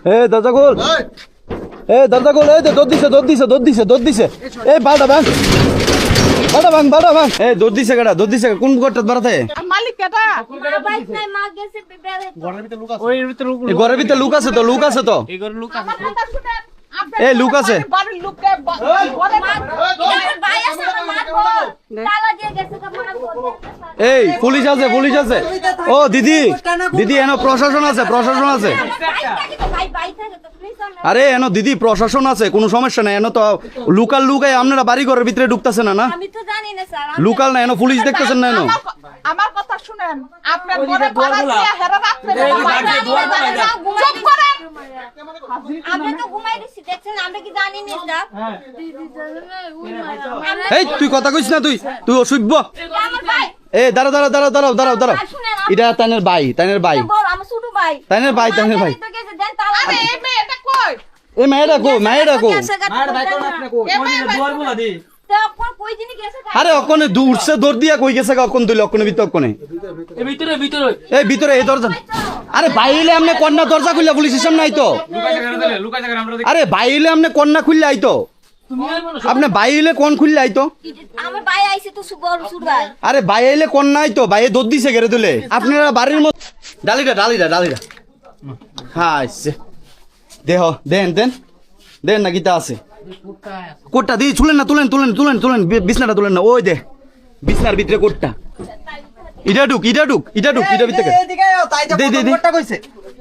এ দরজা খোল, এ দরজা খোল, এই দৌড় দিছে। এই বালটা ভাঙ, এ দৌড় দিছে কেডা, কোন ঘরটা বাড়াতে? মালিক কেডা? বাইক নাই, মা গেছে ঘরের ভিতরে লুক আছে। ওই ভিতরে লুক। এই ঘরের ভিতরে লুক আছে তো। এই ঘরে লুক আছে। আমার কথা শুনেন। এই লুক আছে। বাড়ির লোককে ঘরে আমার ভাই আছে, আমার মারবো। তালা দিয়ে গেছে তো মারবো। এই পুলিশ আছে। ও দিদি এনো প্রশাসন আছে। ভাই থাকে তো প্লিজ। আরে এনো দিদি প্রশাসন আছে, কোনো সমস্যা নাই। এনো তো লুকায় আপনারা বাড়ি ঘরের ভিতরে ঢুকতেছে না। আমি তো জানি না স্যার। লুকাল না, এনো পুলিশ দেখতেছেন না। এনো আমার কথা শুনেন। আপনার ঘরে ভাড়া দিয়ে হেরা রাখতে চুপ করেন। আমরা তো ঘুমাই দিছি, দেখছেন? আমরা কি জানি না স্যার? এই তুই কথা কইস না, তুই অসভ্য। আমার ভাই। এই দাঁড়াও। এটা তাইনের ভাই। বল, আমার ছোট ভাই। তাইনের ভাই। তো গেছে দেন তালা। আরে এই মেয়েটা কই? এই মায়েরা কো? মার ভাই তো আপনি কই? দুয়ার বলা দি। তো কোন কই দিনই গেছে? আরে অকনে দূরছে দৌড় দিয়া কই গেছে অকন তুই অকনে ভিতর অকনে। এই ভিতরে এই ভিতরে এই দরজা। আরে বাইরে আমনে কন্যা দরজা খুললা পুলিশের সামনে আইতো। লুকাই জায়গা আমরা দেখি। আরে বাইরে আমনে কন্যা খুললা আইতো। তুমি আর মানুষ। আপনি বাইরে কোন খুললা আইতো? আমার ভাই আইছে তো বড় ছোট ভাই। আরে বাইরে কন্যা আইতো, বাইরে দৌড় দিছে গেরে তুলে। আপনারা বাড়ির মত ডালিটা। হ্যাঁ আইছে। দেন না গীতা আছে। কোটটা দিয়ে তুলেন না, তুলেন বিছনাটা তুলেন না। ওই দে বিছনার ভিতরে কোটটা। ইটা ঢুক ইটার ভিতরে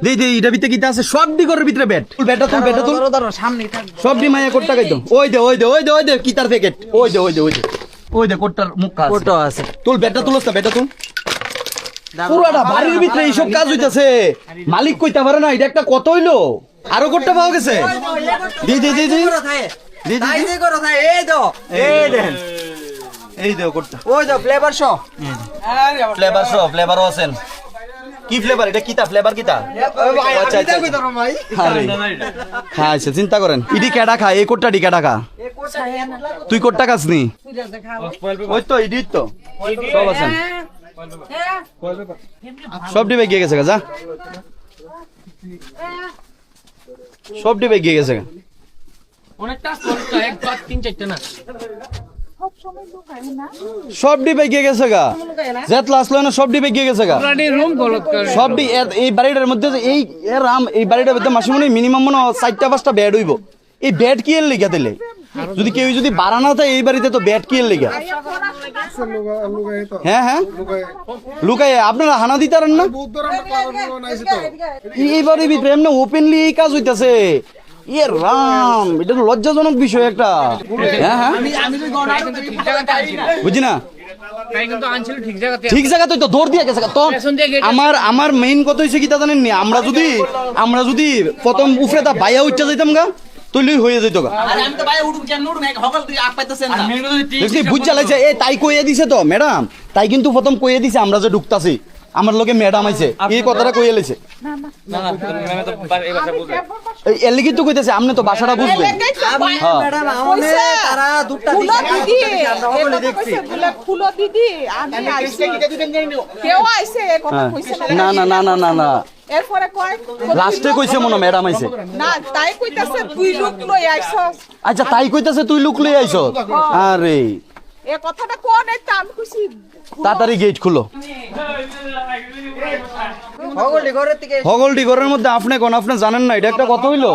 দে ইটার ভিতরে কিতা আছে? সব ডি ঘরের ভিতরে বেটা তুল সামনে থাক। সব ডি মাইয়া কোটটা খাইতো। ওই দে কিতার প্যাকেট। ওই দে কোটটার মুখ আছে। তুল বেটা তুল পুরাটা বাড়ির ভিতরে এইসব কাজ হইতাছে। মালিক কইতে পারে না এটা একটা কত হইলো। আরো কোটটা পাওয়া গেছে। এই দে কোটটা। ফ্লেভারও আছেন। কি ফ্লেভার এটা? কিতা ফ্লেভার কিতা? আচ্ছা খাইছে, চিন্তা করেন। ইডি কেডা খা? এই কোটটা ডি কেডা খা? তুই কোটটা খাস নি? ওই তো ইডি তো সব আছেন। সব ডিবে গিয়ে গেছে যা। সব ডিবে গিয়ে গেছে। অনেকটা 1 2 3 4টা না। সব ডিবে গিয়ে গেছে গা। জেট লাস্ট লয় না, সব ডিবে গিয়ে গেছে গা। রুম গলত করে সব ডি এই বাড়িটার মধ্যে এই এই বাড়িটার মধ্যে মাসে মনে মিনিমাম মনে 4টা 5টা বেড হইব। এই বেড কি এর লিগা দিলে? যদি কেউ যদি বাড়া না থাকে এই বাড়িতে তো বেড কি এর লিগা? হ্যাঁ লুকাই আপনারা হানা দিতারেন না? এই বাড়ির ভিতরে এমনি ওপেনলি এই কাজ হইতাছে। ইয়ে রাম, এটা তো লজ্জাজনক বিষয় একটা। হ্যাঁ বুঝি না। ঠিক জায়গাতে তো দৌড় দিয়ে গেছে তো। আমার মেইন কথা হইছে কি তা জানেন নি? আমরা যদি প্রথম উফরে তা বাইয়া উঠতে যাইতাম গা তুই হয়ে যেত গা। বুঝ চালাইছে। এ তাই কইয়ে দিছে তো ম্যাডাম, তাই কিন্তু প্রথম কইয়ে দিছে আমরা যে ঢুকতাছি। আমার লোকে ম্যাডাম আইছে এই কথাটা কইয়ে লেছে। এর লিগে তো কইতেছে আপনি তো ভাষাটা বুঝবেন। না এরপরে কয় লাস্টে কইছে মনে ম্যাডাম আইছে। না তাই কইতাছে তুই লুক লই আইছস। আচ্ছা তাই কইতাছে তুই লুক লই আইছস। আরে এই কথাটা কোন এটা আমি কইছি তাড়াতাড়ি গেট খুলো। হগলডি ঘরের মধ্যে আপনি কোন আপনি জানেন না এটা একটা কথা হইলো?